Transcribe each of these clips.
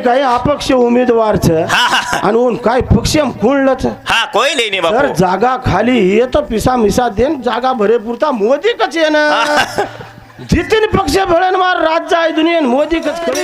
काही अपक्ष उमेदवार आणि उन काय पक्ष कुणलच हा कोई नाही बापू सर जागा खाली ये तो पिसा मिसा देन जागा भरे पुरता मोदी कच आहे ना जितने पक्ष भळन मार राज्य आहे दुनियेन मोदी कच खरे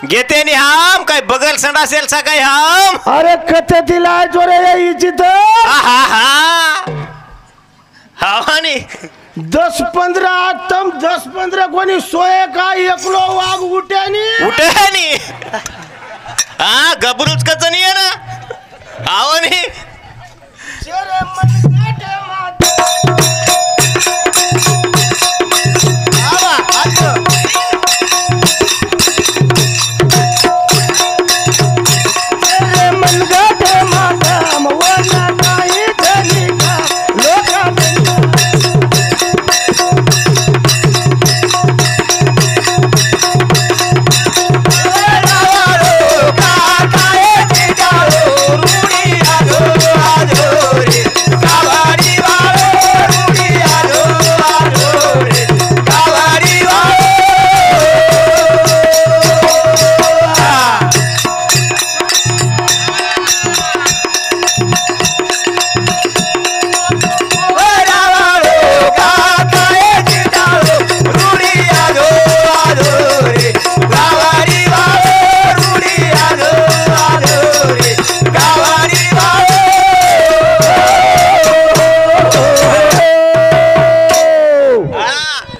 घेते नि हम काय बगल संडा सेल सा काय हम अरे कथे दिला जोरे इचित हावानी 10-15 तम 10-15 कोणी सोय का एकलो वाघ उठ्यानी हा गबरूच कच नाही आहे ना हावानी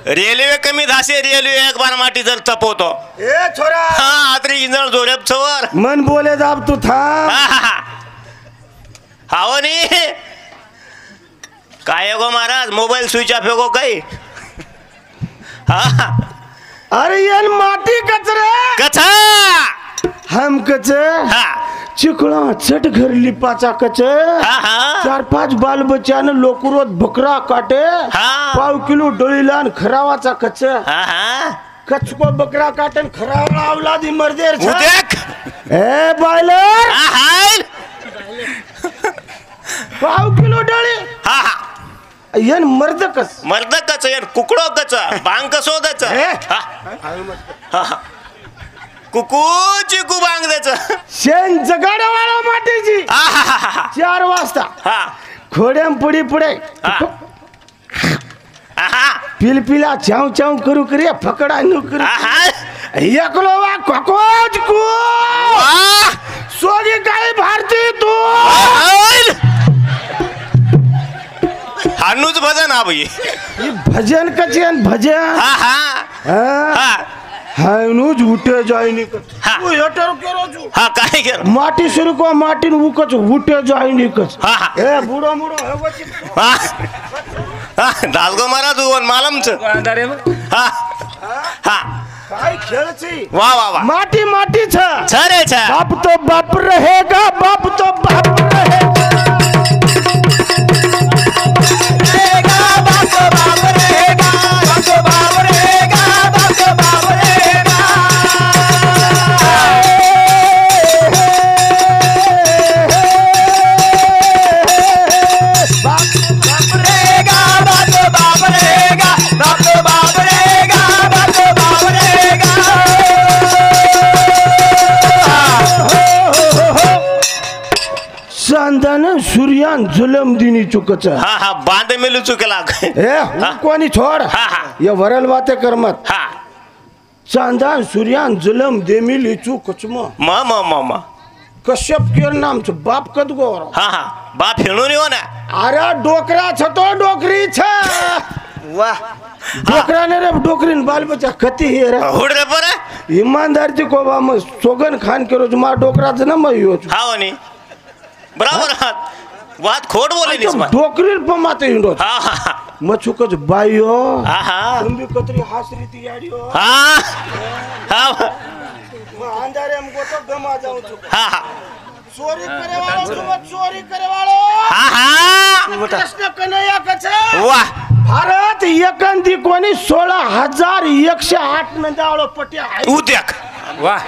रेल्वे कमी धासे रेल्वे एक बार माटी जर तपवतो ए छोरा हा आतरी इंजन जोड्यात चवर मन बोले दाब तू था हाव नी काय गो महाराज मोबाईल स्विच ऑफ हो काही हा अरे यान माटी कचरे कथा हम कच हा चिकड़ा चट घर लिपाचा कच 4-5 बाल बच्चान लोकुरोत बकरा काटे पाव किलो डोळीलान खरावाचा कच कच को बकरा काटन खरावा औलादी मर्देर छ ए बायलर पाव किलो डोळी यान मर्द कच यान कुकडो कच बांग कसो दच कुकूची कुबांग द्याच शेण जगाडवाळा मातीची 4 वाजता खोड्याम पुढे पुढे पिलपिला चाव चाव करू करिया फकडा नु करू एकलो वा कोकोच को सोगी काय भारती तू हानुच भजन हा भाई भजन कचियन भजन हानुज उठे जायनी कच तू हेटर केरो छु काय केर माटी सुरू को माटीन उकच उठे जायनी कच ए बुडो मुडो हेवची दासगो महाराज वन मालमच काय खेळची वा वा वा माटी माटी छ रे छ बाप तो बाप रहेगा बाप तो बाप रहेगा चांदानं सूर्यान जुलम दिनी चुकच हा हा बांध मिलू चुकला ए कोणी छोड ये वरल वाते करमत हा चांदान सूर्यान जुलम देमी लिचू कचम म कश्यप केर नामचं बाप कद गोर हा हा बाप हिणून येऊ ना अरे डोकरा छतो डोकरी छ वाह डोकराने रे डोकरीन बाल बच्चा कती हे रे हुड रे पर ईमानदारची कोबा मग सोगन खान केरो मा डोकराचं ना मग यो हा वनी बराबर हात वात खोट बोले निस मग डोकरील पण माते हिंडो हा हा मछुकच बायो हा हा तुम्ही कतरी हासरी ती याडियो हा हा अंधारे हमको तो गमा जाऊं चुका हा हा चोरी करे वालो तुम चोरी करे वालो हा हा कृष्ण कन्हैया कचे वाह भारत एकंदी कोणी 16,108 नंदावळो पट्या उद्याक वाह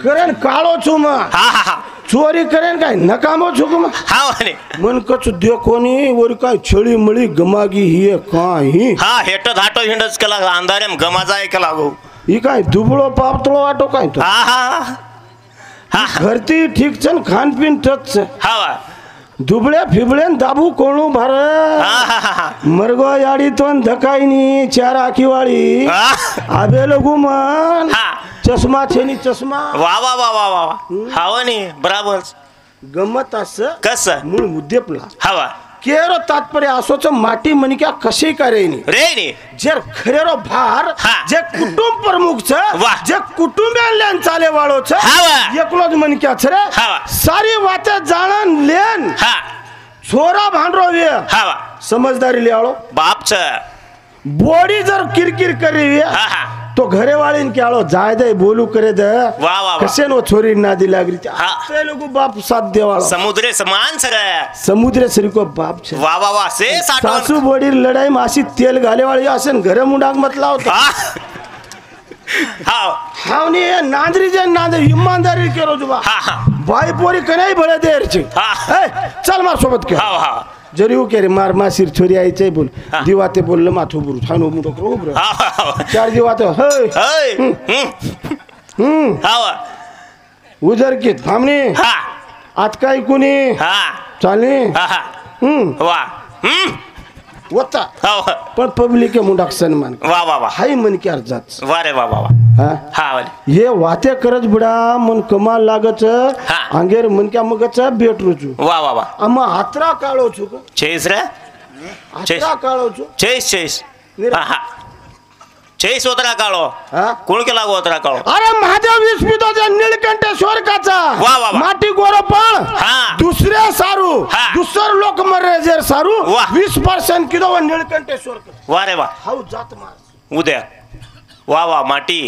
करेन काळो छुम हा हा हा चोरी करेन काय नकामो छुम हा वनी मन कच देखोनी वर काय छळी मळी गमागी हिये काही हा हेट धाटो हिंडच केला अंधारेम गमाजा केला गो ही काय दुबळो पापतळो वाटो काय तो हा हा हा घरती ठीक छन खानपीन टच हा वा दुबळ्या फिबळ्यान दाबू कोणू भार हा हा हा मरगो याडी तोन धकाईनी चार आखीवाळी हा आबे लगुमन हा चष्मा छेनी चष्मा वा वा वा वा वा हा वनी बराबर गमत अस कस मूळ मुद्देपला हा वा केरो तात्पर्य असोच माटी मनिक्या कशी करेनी रे नी जर खरेरो भार हा. जे कुटुंब प्रमुख छ वाह. जे कुटुंबियान चाले वाळो छ हा वा. एकलोज मनिक्या छ रे हा वा. सारी वाते जाणन लेन हा छोरा भांडरो वे हा वा समझदारी ले आळो बापच बॉडी जर किरकिर करी वे हा हा तो घरे वाळीन के आळो जाय दे बोलू करे दे वा वा वा कसे नो छोरी नादी लागरी हा. ते लोग बाप साथ देवाळो समुद्र समान सर समुद्र सरी को बाप छ वा वा वा से साठवण सासू बॉडी लढाई मासी तेल घाले वाळी असन घर मुंडाक मत लावतो हा हा हावनी नांदरी जे नांद इमानदारी केरो जुबा हा हा बाई पोरी कनाई बळे देरची हा. चल मार सोबत के हा हा जरी वो के रे मार मासिर छोरी आईचे बोल हा. दिवाते बोलले माथो बुरु थानो मुडो करो ब्रो हा हा चार दिवाते हे हाय हा वा उजर के थामनी हा आत काय कुणी हा चालनी हा हा वा वत्ता हा वा. पण पब्लिक के मुंडाक सन्मान वा वा वा हाय मन के अर्जाच वा रे वा वा वा हा हा वाली ये वाते करज बुडा मन कमाल लागच हा. अंगेर मन क्या मगच भेट रुचू वा वा वा अम्मा हात्रा काळो छु चेस रे चेस हात्रा काळो छु चेस चेस हा हा चेस होतरा काळो हा कोण केला होतरा काळो अरे महादेव विस्मिताच्या निळकंठेश्वर काचा वा, वा, वा. माटी गोरपण हा. दुसरे सारू हा. दुसर लोक मरे जे सारू वा. 20% किलो व निळकंठेश्वर वा रे वा हाऊ जात मार उद्या वा वा माटी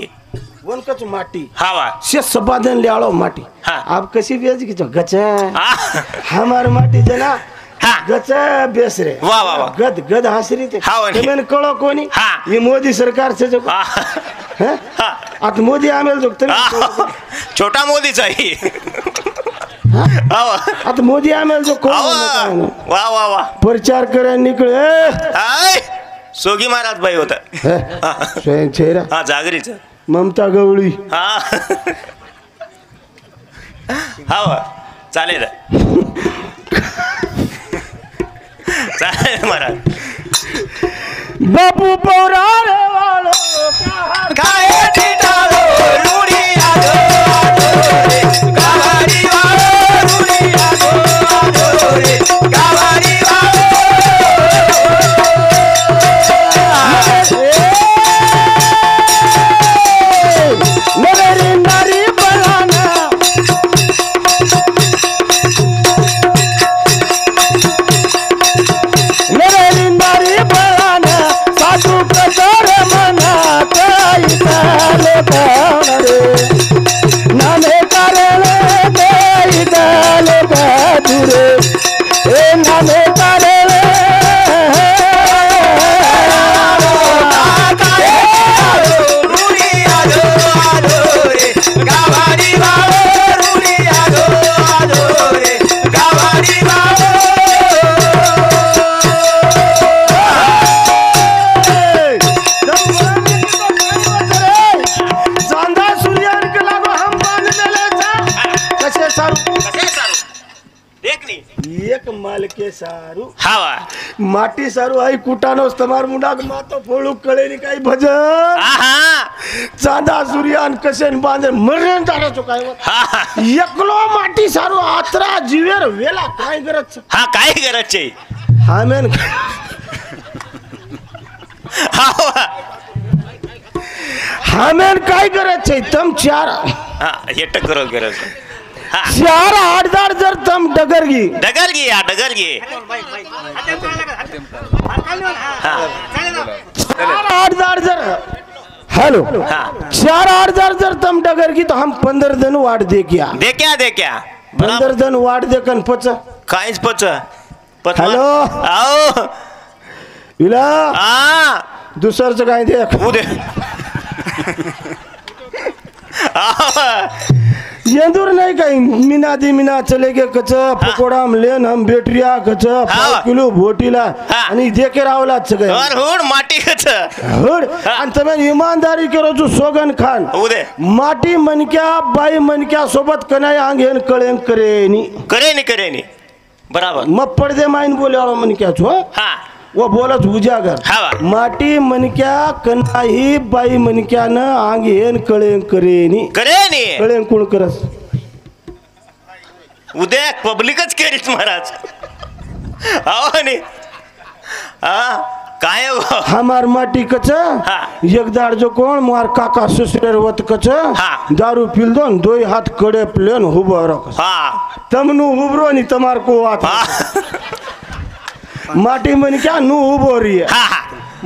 वनकच माटी हा वा से सबादन ले आलो माटी हा. आप कशी बेच की गच हा हमार माटी जना हा. गच बेस रे वा, वा, वा. गद गद हासरी ते हा, वनी. तुम्हें कळो कोणी हा. ये मोदी सरकारचे जो हा हैं? हा. आता मोदी आमेल जो हा. छोटा मोदीचा ही हा वा. आता मोदी आमेल जो कोण हा वा. वा वा वा प्रचार करे निकळे हाय सोगी महाराज बाई होता स्वयं चेहरा हा जागरीच ममता गवळी हा हा वा चालेल चालेल महाराज बापू पौरा रे वालो काय ठिठालो रुडी आलो रे गावारी वालो रुडी आलो रे गावारी वालो मेरी नारी बलाना मेरी नारी बलाना साधु कचर मना कई साले रे नामे करले कई साले दूरे ए नामे करले रुडी आलो रे गावारी वालो रुडी आलो रे गावारी वालो चांदा सूर्यान के लागो हम बांध देले कसे सारू कसे सारू एक मालके सारू हावा माटी सारू आई कुटानोस तमार मुंडा मातो फोळू कळेनी काही भजन आहा चांदा सूर्यान कसेन बांधे मरण तारा चुकाय हा एकलो माटी सारू आत्रा जीवेर वेला काय गरज हा काय करायचे हामेन हावा हामेन काय गरज आहे तम चार हा हे टकर गरज हा चार आडदार जर तम डगरगी डगल घे हा चार आडदार जर हेलो हा चार आडदार जर तम डगरगी तो हम 15 दिन वाट दे क्या दे क्या 15 दिन वाट दे कन पच काहीच पच हॅलो आओ इला हा दुसरच काय देख उदे येंदूर नहीं कहीं मीना दी मीना चले गए कच पकोड़ा हम लेन हम बेटरिया कच 5 किलो भोटीला आणि देके रावलाच गए और हुड माटी कच हुड आणि तुम्ही ईमानदारी करो जो सोगन खान उदे माटी मनक्या बाई मनक्या सोबत कनाय आंगेन कळेन करे नी बराबर मग पडदे माइन बोले वाला मनक्या छो हा वो बोलत उजागर हावा माटी मनक्या कनाही बाई मनक्यान आंगेन कळेन करेनी कळेन कोण करस उद्या पब्लिकच करीत महाराज हो नी हा काय हमार माटी कच एकदार जो कोण मार काका ससुरेर वत कच दारू पिल दोन दोई हाथ कड़े प्लेन हुबो रखस तमनु हुबरो नी तमार को आत माटी मन क्या नु हुबो रही है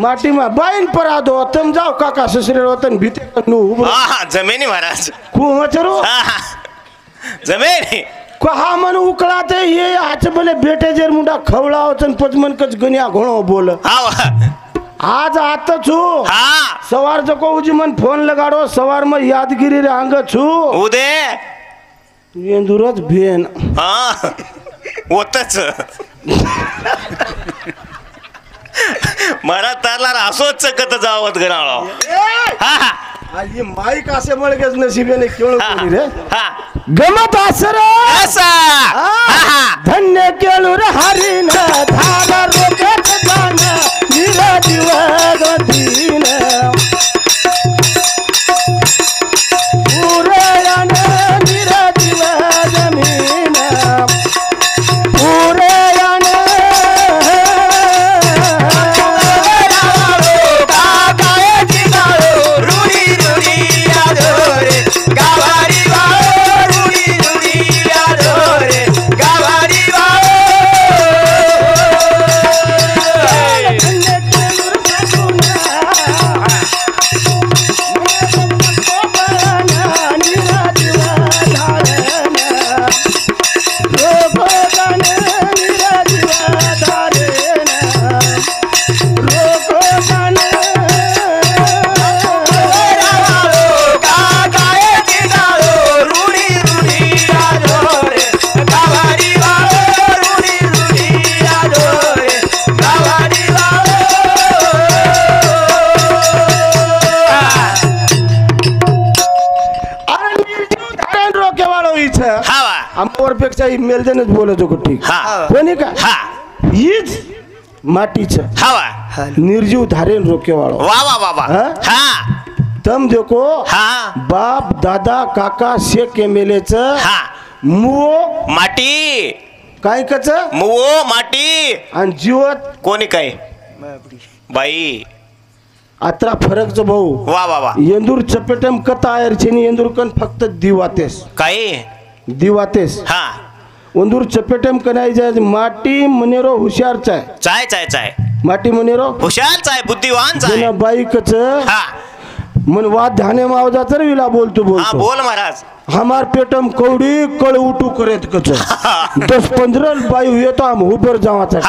माटी में बाइन पर आ दो तुम जाओ काका ससुरेर वतन भीते नु हुबो जमेनी महाराज को मचरो जमेनी कहा मन उकळाते ये आज बोले बेटे जेर मुंडा खवळाव चन पचमन कच गनिया घणो बोल आज आता छु सवार जको उजी मन फोन लगाडो सवार में यादगिरी रे आंग छु उदे येंदुरच भेन होतच मला तारला असोच चकत जावत गणाळो ये माइक असे मळगेच नशिबेने केळ कोणी रे गमत असर असा धन्य केळू रे हरिन धारा रोकत जान निराजीव गतीन पुरयान निराजीव जमीन पुरयान आमवर पेक्षा मेलदेनच बोलतो को ठीक कोणी का हीच माटीचं हवा निर्जीव धारेन रोकेवाळो वा वा वा वा तम देखो बाप दादा काका शेख एमएलएच मुओ माटी काय कच मुओ माटी आणि जीवत कोणी काय बाई अत्रा फरक जो भाऊ वा वा वा येंदूर चपेटम कथा आयरचेनी येंदूर कन फक्त दिवातेस काय दिवातेस उंदूर चपेटम कनाई जाय माटी मनेरो हुशार चाय माटी मनेरो हुशार चाय बुद्धिवान चाय बाईकच मन वाद धाने मावजा तर विला बोलतो बोल महाराज हमार पेटम कौड़ी कळ उठू करेत कच 10-15 बाई येतो हम ऊपर जावाचा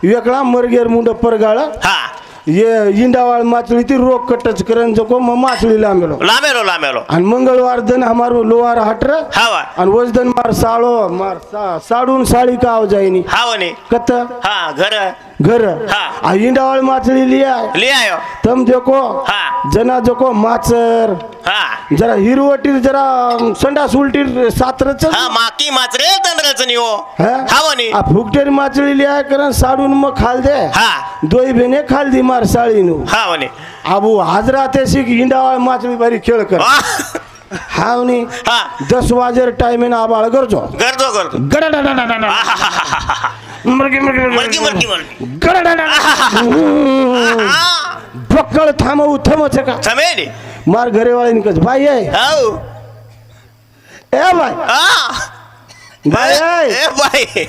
वेकळा मरगेर मुंड परगाळ ये इंडावाळ माचली ती रोग कटच करन जको म माचली लामेलो आणि मंगळवार दिन हमारो लोहार हटर आणि वजदन मार साळो मार साडून साळी का आव जायनी हावने कत घर घर हाँ। इंडावाल माछली ले आयो तम देखो हाँ। जना देखो माचर हाँ जरा हिरवटीर जरा संडास उलटीर सात्रच हा माकी माचरे तंद्रच नि हो हा वनी फुकटेर माछली लिया करन साडून मग खाल दे हा दोई बेने खाल दी मार साळीनु हा वनी आबू आज राते शिक इंडावाल माछली बारी खेळ कर हावनी हा 10 वाजेर टाइम ना आबाळ करजो करतो मरगी मरकी मरकी मरकी बक्कळ थांबवू थमच का समेनी मार घरेवाळीने कस बाई आहे हाऊ ए बाई बाई ए बाई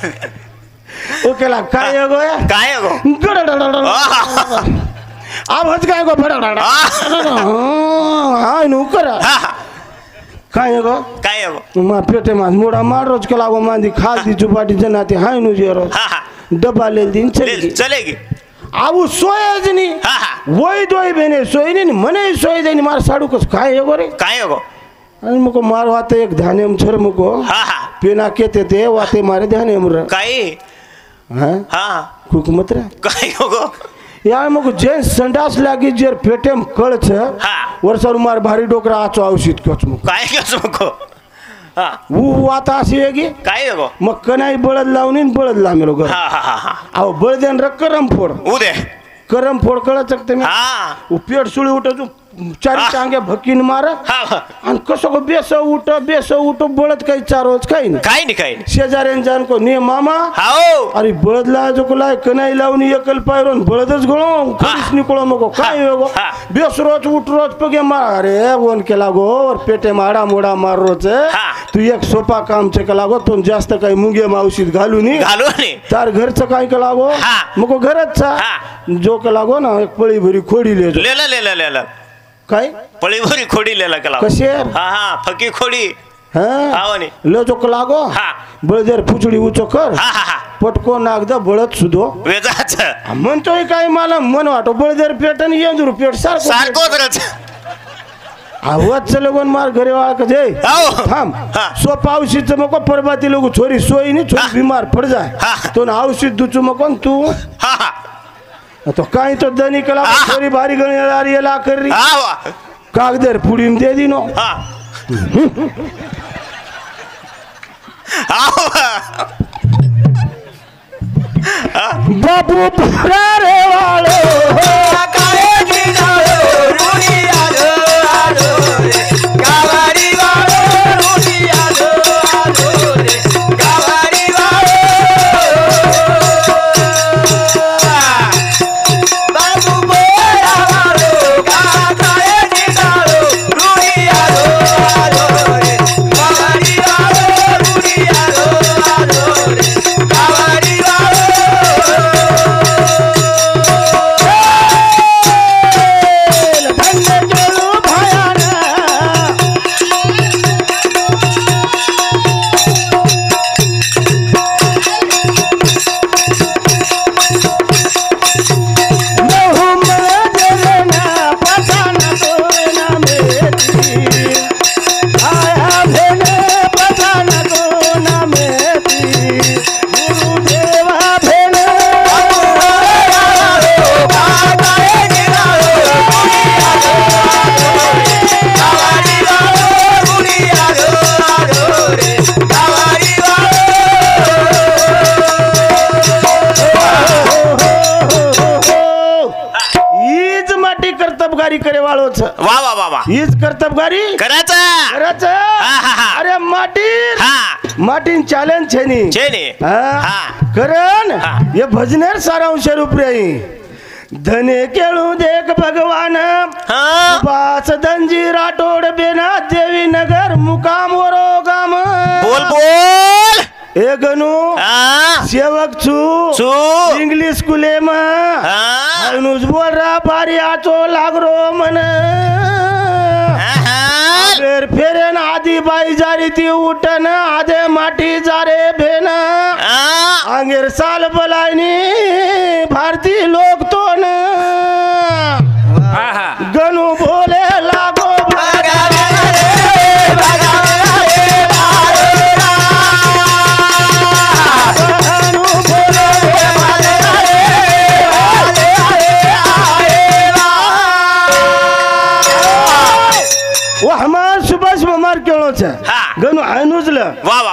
ओकेला काय गो काय गो आवाज काय गो हाय नु करा काय गो काय गो मा पेटे मा मोडा मार रोज कला गो मांदी खाल दी चुपाटी जनाते हाय नु जेरो डब्बा ले दिन चलेगी आऊ सोयज नी वय दोय बेने सोय नी मने सोय देनी मार साडू कस काय गो रे काय गो आणि मको मार वाते एक धान्यम छर मको पेना केते ते वाते मारे धान्यम र काय हां कुक मत रे काय गो यार मको जे संडास लागी जेर पेटेम कळछ वर्षार मार भारी डोकरा आचो औषध कच मग काय कच मको ऊ आता अशी वेगी काय गो मग कनाई बळद लावून बळद लामेलो ग अहो बळदेन र करम फोड उदे करम फोड कळत सकते मी पेट सुळी उठतो चारी टांगे भकीन मार आणि कसं बेस उठ बळद काही चारोच काही नाही शेजाऱ्यान जान को ने मामा अरे बळद ला जो कोला कनाई लावून एकल पायरोन बळदच गळो खरीस निकोळो मगो काय गो बेस रोज उठ रोज पगे मार अरे वन केला गो और पेटे माडा मोडा मार रोज तू एक सोपा काम चे केला गो तो जास्त काही मुंगे मावशीत घालून तार घरचं काय केला गो मगो घरच जो केला गो ना एक पळी भरी खोडी लेला काय पळी भरी खोडी लेला केला कसे फकी खोडी लो चोक लागो बळदेर पुचडी उचो कर पटको नागदा बळद सुदो वेजाच म्हणतोय काय मला मन वाटो बळदेर पेटन येंदूर पेट सारखोच आवाज लगन मार घरे वाळा कजे थांब सो पावशीच मको परबाती लोग छोरी सोई नी छोरी बीमार पड़ जाए तो औषध दुचू मको तू तो काय तो दनी कला छोरी भारी गणेदार येला कर री कागदर पुडीम दे दिनो बाबू रे वाले अरे माटीन चैलेंज छेनी करण ये भजनेर सारांश रूप रही धने केळू देख भगवान बास दंजी राठोड बेना देवी नगर मुकाम वरो गाम बोल ए गनु सेवक छु इंग्लिश स्कूले में बोल रहा भारी आचो लागरो मन फेरेन आधी बाई जारी ती उठन आधे माटी जारे भेन आंगेर साल बलायनी भारतीय लोक तो न गनु बोले लागो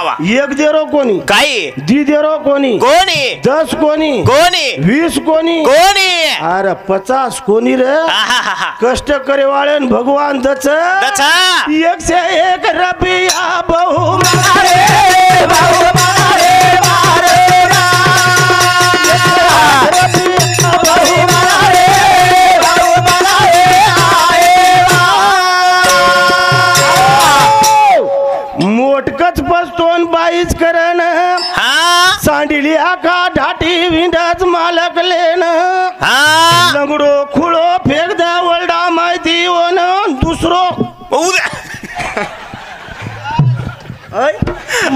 वा एक देरो कोणी काही दी देरो कोणी कोणी 10 कोणी कोणी 20 कोणी कोणी अरे 50 कोणी रे आहाहाहा. कष्ट करे वाळे भगवान दच दचा 101 रबिया बहु मारे बहु मारे मारे रबिया बहु मारे बहु मारे मोटकच पस्तोन बाईच करण हा सांडिली आका ढाटी विंडच मालक लेन हा लंगडो खुळो फेक द्या वलडा माहिती ओन दुसरो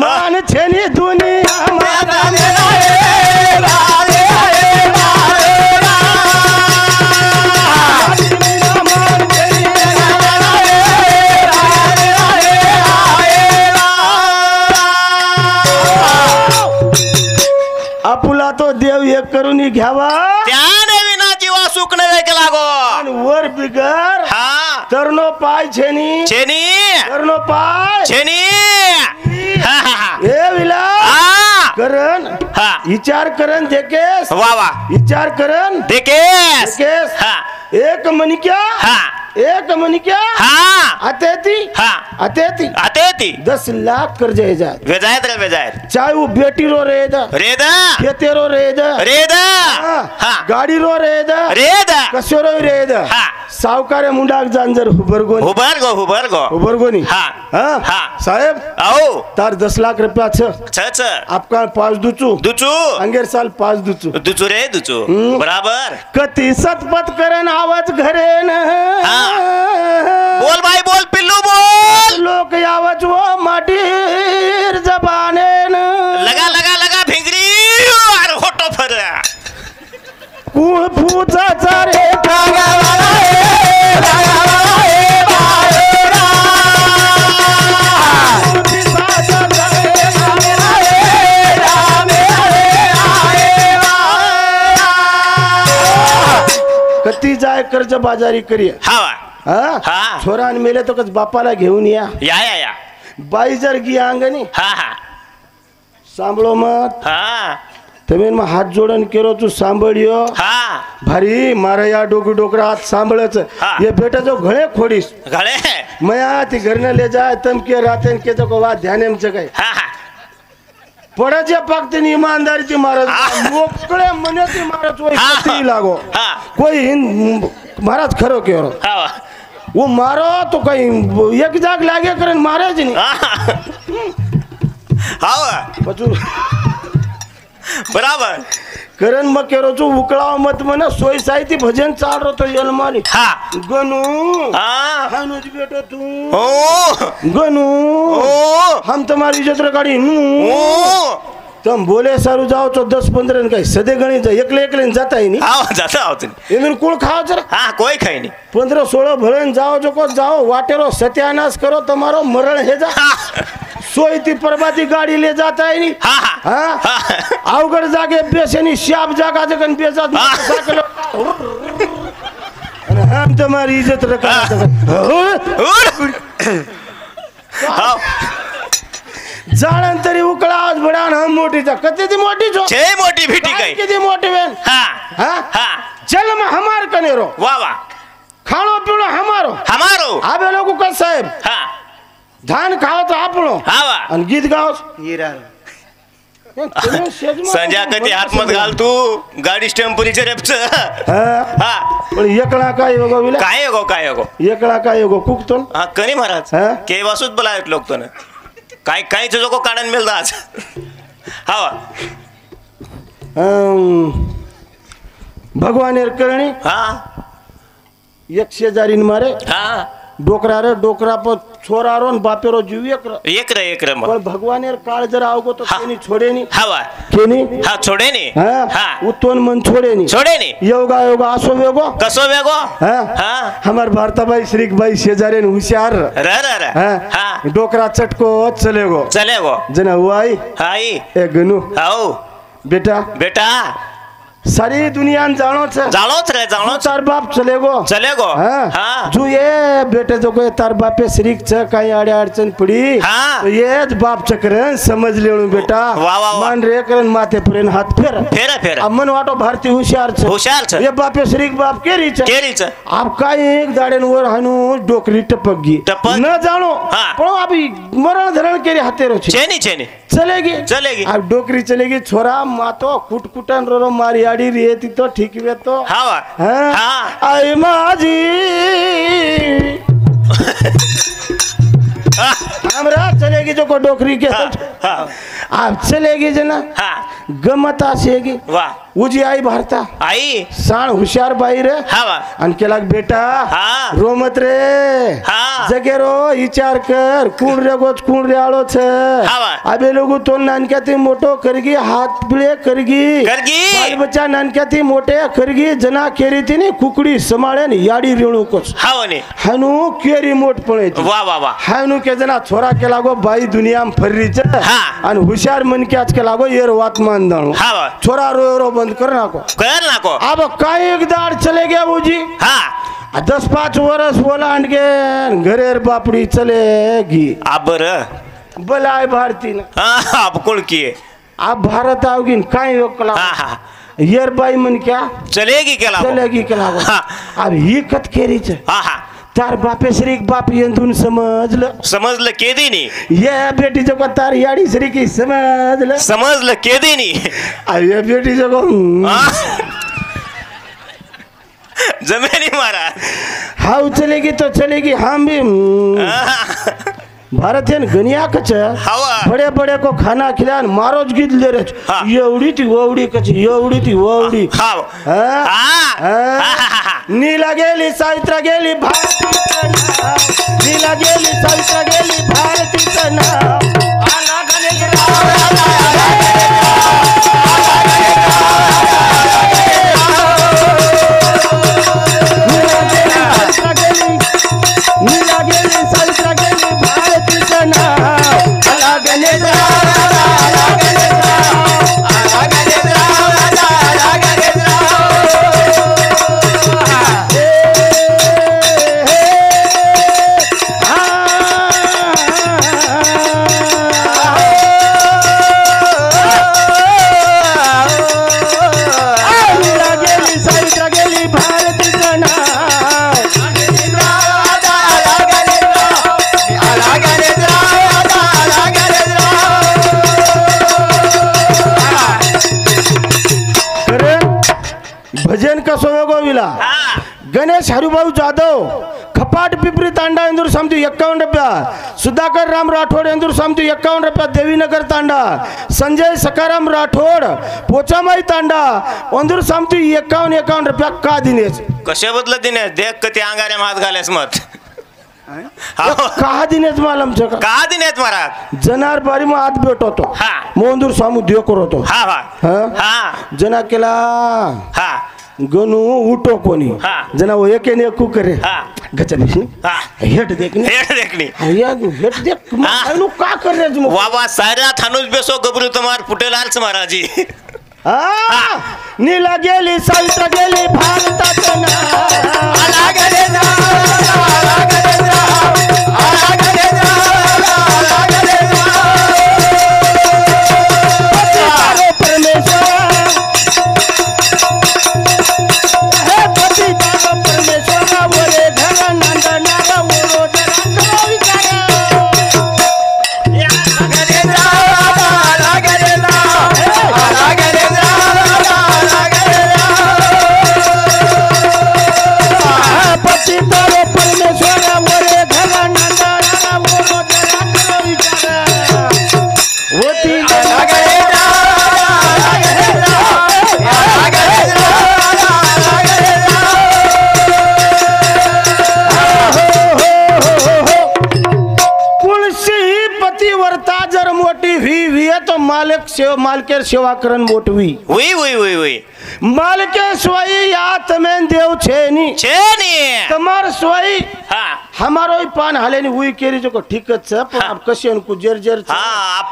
मान छेनी दुनिया मागाने रे बारे आपुला तो देव एक करून घ्यावा त्याने विनाची वासूक नव्हे के लागो आणि वर बिगर हा तरनो पाय छेनी छेनी तरनो पाय छेनी हा हा हा ए विला हा करण हा विचार करण देकेस वा वा विचार करण देकेस देकेस हा एक मनिक्या हा एक मनिक्या हा अतेती हा अतेती आते ती 10 लाख कर्ज है जाए वेजायत रे वेजायत चाहे वो बेटी रो रेद रेदा खेते रो रेद रेदा हा गाडी रो रेद रेदा कशो रो रेद हा सावकारे मुंडाक जानजर हुबरगोनी हुबरगोनी हा हाँ हा साहेब आओ तार 10 लाख रुपया छ आपका 5 दुचू दुचू अंगेर साल 5 दुचू दुचू रे दुचू बराबर कती सतपत करन आवाज घरे न बोल भाई बोल पिल्लू बोल लोक यावच वो माटीर जबाने न लगा लगा लगा भिंगरी अरे होटो फर कुळ फूचा चारे कती जाय कर्ज बाजारी करिया हा हा छोरान मेले तो कच बापाला घेऊन या या बाई जर गी अंगणी हा हा सांभळो मत हा तुम्ही मग हात जोडन केलो तू सांभाळियो हा भारी मारा या डोकी डोकरा हात सांभाळच हा. ये बेटा जो घळे खोडीस घळे मया ती घरने ले जाय तम के रातेन के तो वा ध्यान एमच काय हा हा पडाच्या पाकते ईमानदारीची महाराज मोकळे मनाची महाराज वय हा. कती लागो हा कोई हिंद महाराज खरो केरो हा वो मारो तो कहीं एक जाग लागे करन महाराज नहीं हा बचू बराबर करण मग केरो चो उकळाव मत मना सोय साहित्य भजन चाल तो यलमाली हा गनू हा हानुज बेटो तू ओ गनू ओ हम तुम्हारी इज्जत रगाड़ी नू ओ तुम बोले सारू जाओ तो 10-15 काही सदे गणी जा एकले जाता ही नहीं आओ जाता आओ तुम्ही इधर कुल खाओ जरा हा कोई खाई नहीं 15-16 भलन जाओ जो को जाओ वाटेरो सत्यानाश करो तुम्हारो मरण है जा सोई ती परबाती गाड़ी ले जाता है नहीं हा हा हाँ अवगढ़ जाके बेसनी श्याप जागा जगन बेचा साइकिल हम तुम्हारी इज्जत रखा आओ जाणन तरी उकळा आज बडान हम मोठीचा कती ती मोठी छो छे मोटी भीटी गई किती मोठी वेन हा हाँ हा जन्म हमार कनेरो वाह वाह खाणो पिणो हमारो हमारो आबे लोगो का साहेब हा धान खाओ तो आपणो हा वाह आणि गीत गाओ संजय कधी हात मत घाल तू गाडी स्टॅम्परीच्या रेपच हा पण एकला काय योगो विला काय गो एकला काय योगो कुकतोन हा कनी महाराज हा? के वासूच बोलायत लोक तो काय जो काढून मिळत आज हा भगवान करणी हा 100 जारीन मारे हा डोकरा रे डोकरा पर छोरा रो बापेरो जीव एक रे मग पण भगवान काळ जर आवगो तो हा. केनी छोडे नी हवा केनी हा छोडे नी हाँ हा उतोन मन छोडे नी छोडे नी योगा योगा आसो वेगो कसो वेगो हाँ हा हमार भारताबाई श्रीकबाई शेजारेन हुशार र हाँ हा डोकरा चटको चलेगो चले गो जना हुआई हाई ए गनु आओ बेटा बेटा सारी दुनिया जानो छे जानो तार बाप चलेगो हाँ जो ये बेटे जो कोई तार बापे शरीक छ काही आड़े अड़चन पड़ी तो ये बाप चक्रन समझ लेणु बेटा मन रे करन माथे पर हाथ फेर अब मन वाटो भारती होशियार छ ये बापे शरीक बाप केरी छ आप काही एक दाड़ेन वर हानु डोकरी टपकी न जानो पण अभी मरण धरण केरी हातेरो छे चलेगी अब डोकरी चलेगी छोरा मातो कुटकुटन रो मारी आड़ी रेती तो ठीक वे तो आई माजी हमरा चलेगी जो को डोकरी के आप चलेगी जना गमत आसेगी उजी आई भारता आई साण होशियार बाई रे अन केला बेटा रोमत रे जगेरो विचार कर कुण रे गोच कुण रे आळो छ अबे लोगो तो नानक्याती मोठो करगी हात पिळे करगी बाल बच्चा नानक्याती मोठे करगी जना केरीती ने कुकडी समाळे ने याडी रेणू कोच हानु केरी मोठ पळे वाह हानु के जना छोरा के लागो बाई दुनिया में फर्री छ अन होशियार मन के आज के लागो येर वात मान दाणो छोरा रो बंद कर नाको अब काय एक दाड़ चले गया बूजी 10-5 वर्ष बोला के घरेर बापड़ी चलेगी अब बलाय भारती न अब कौन किए अब भारत आओगी काय येर बाई मन क्या चलेगी क्या अब ही कत केरी छ तार बापे शरीक बाप यंतून समजलं केदी नहीं ये बेटी जो तार याडी शरीकी समजलं केदी नहीं ये बेटी जो जमेनी मारा हाउ चलेगी तो चलेगी हम भी भारतीयन गनिया कच बड़े बड़े को खाना खिलान मारो गीत ले रहे ये उड़ी थी वो उड़ी कच ये उड़ी थी वो उड़ी नीला गेली सावित्रा गेली भारती नीला गेली सावित्रा गेली भारती नीला गेली सावित्रा गेली भारती भजन कसो गोविला गणेश हरिभाऊ जाधव खपाट पिपरी तांडा इंदूर समती 51 रुपया सुधाकर राम राठोड इंदूर समती 51 रुपया देवीनगर तांडा संजय सकाराम राठोड पोचामाई तांडा इंदूर समती 51 रुपया का दिनेश कशे बदल दिनेश देख कती अंगारे हात घालेस मत कहा दिनेश मालम छ कहा दिनेश महाराज जनार बारी में हाथ बैठो तो मोंदूर सामू दियो करो तो जना केला गनु उठो कोनी जना वो एक ने कु करे गचबीसनी हेट देखनी हेट देख मानु का कर रे तुम वाह सारा थानुज बेसो गबरू तुम्हार फुटेलाल महाराज जी नीला गेली सावित्रा गेली भारतात ना आला गेले ना मालकेर सेवा करन मोटवी वही मालके सोई या तमें देव छेनी तमार सोई हमारो ही पान हालेनी हुई केरी जो को ठीक छ पण आप कशेन को जर छ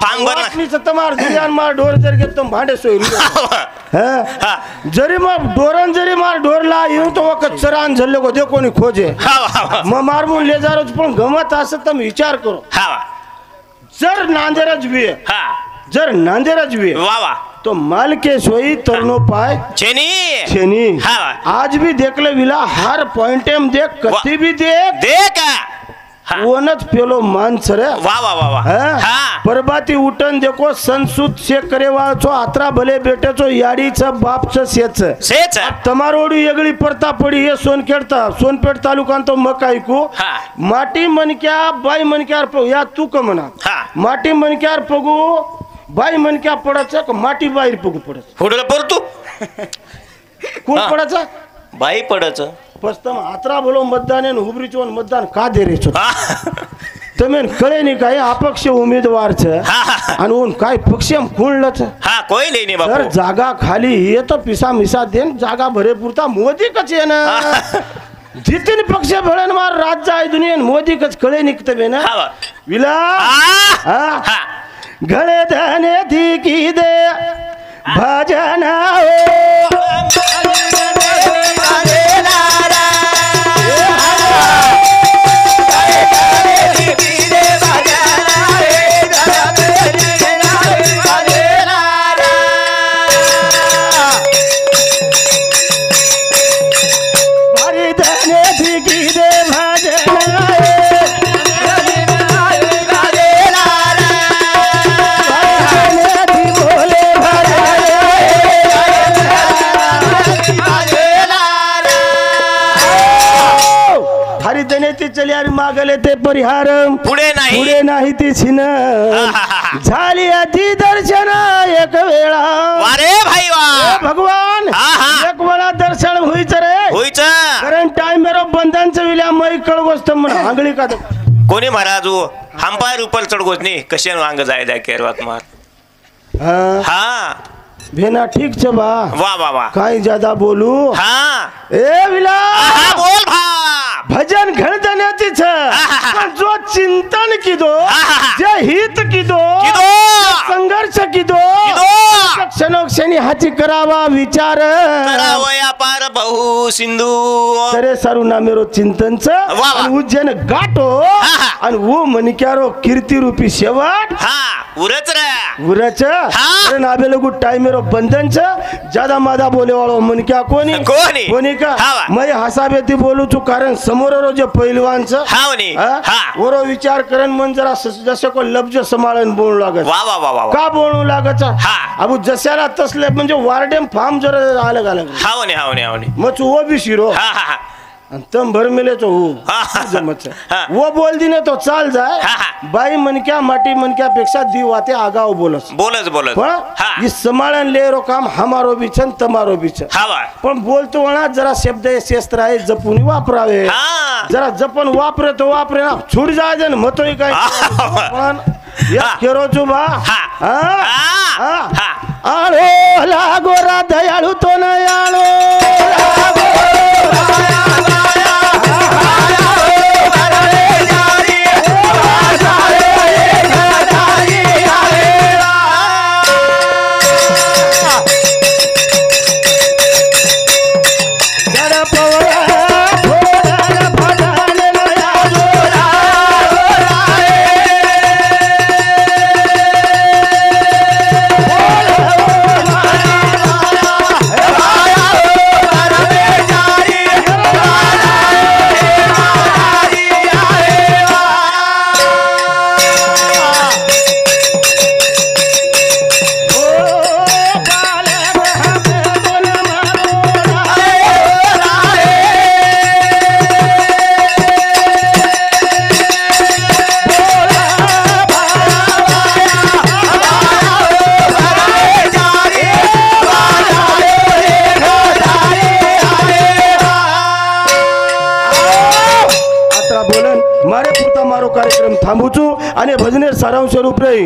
फांग भरला तमार दियान मार ढोर जर के तुम भांडे सोई हा जरी मग डोरन जरी मार डोरला येऊ तो कच्चरान झल्ले को दे कोणी खोजे मग मार म्हणून ले जा पण गमत असत तर विचार करो जर नांदेरच भी हा जर नांदेरच भी वा वा तो माल के सोई तरनो पाए छेनी आज भी देख ले विला हर पॉइंट में देख कति भी देख वनच पेलो माणस रे वा वा वा वा परबाती उठन देखो संसूत शेक करेवाळचो आत्रा भले बेटेचो याडीचं बापचं सेच तमारोडी येगळी परता पडी हे सोनपेठ तालुकान तो मक ऐकू माटी मनक्या बाई मनक्यावर या तू का म्हणा माटी मनक्यावर पगू बाई मनक्या पडायचं का माटी बाहेर पगू पडायचं फोडला परतू कोण पडायचं बाई पडायचं पस्तम आत्रा बोलो मतदान हुबरीचो मतदान का दे रे तमेन कळे नाही काय अपक्ष उमेदवारच आणि उन काय पक्ष कोणलच कोई नाही बाबा तर जागा खाली ये तो पिसा मिसा देन जागा भरे पुरता मोदी कच आहे ना जितने पक्ष भळन मार राज्य आहे दुनियेन मोदी कच कळे निकते बे ना विला गळे धने थी की दे भजन चली अरे मागले ते परिहार पुढे नाही ती छिन झाली अति दर्शन एक वेळा वारे भाई वा भगवान एक वेळा दर्शन होईच रे कारण टाइम मेरो बंधनचं विल्या मै कळगोस्त म्हण आंगळी का कोणी महाराज हंपायर ऊपर चढगोच नाही कशान वांग जाय द्या केरवात मार हा भेना ठीक छे बा वा वा वा काय ज्यादा बोलू ए विला बोल भा भजन घड़ देण्याची जो चिंतन की दो जे हित की दो संघर्ष की दो क्षणोक्षणी हाची करावा विचार पार बहु सिंधू तरे सारू ना मेरो चिंतन उज्जैन गाठो आणि वो मनिक्यारो कीर्ती रूपी शेवट उरच नाबे लोग टाइम मेरो बंधन ज्यादा मादा बोले वालो मनक्या कोणी का मैं हसाबेती बोलू तू कारण समोर जे पहिलवान वरो विचार करन मन जरा जसे को लब्ज समाळन बोलू लागत का बोलू लागत अबू जशाला तसले म्हणजे वारडेम फार्म जरा आलं घालग मच वो भी शिरो तम भर मिले तो वो बोल दी ने तो चाल जाए बाई मनक्या माटी मनक्या पेक्षा दीवाते आगाव बोलस इस समाळन लेरो काम हमारो बिछन तमारो बिछन पण बोलतो वणा जरा शब्द शेस्त्र आहे जपून वापरावे जरा जपन वापरे तो वापरे ना छूट जाय जन मतोय काय पण या केरो चुबा आळो लागो रा दयाळू तो न आळो मारे पुरता मारो कार्यक्रम थांबूचू आणि भजने सारांश रूप रे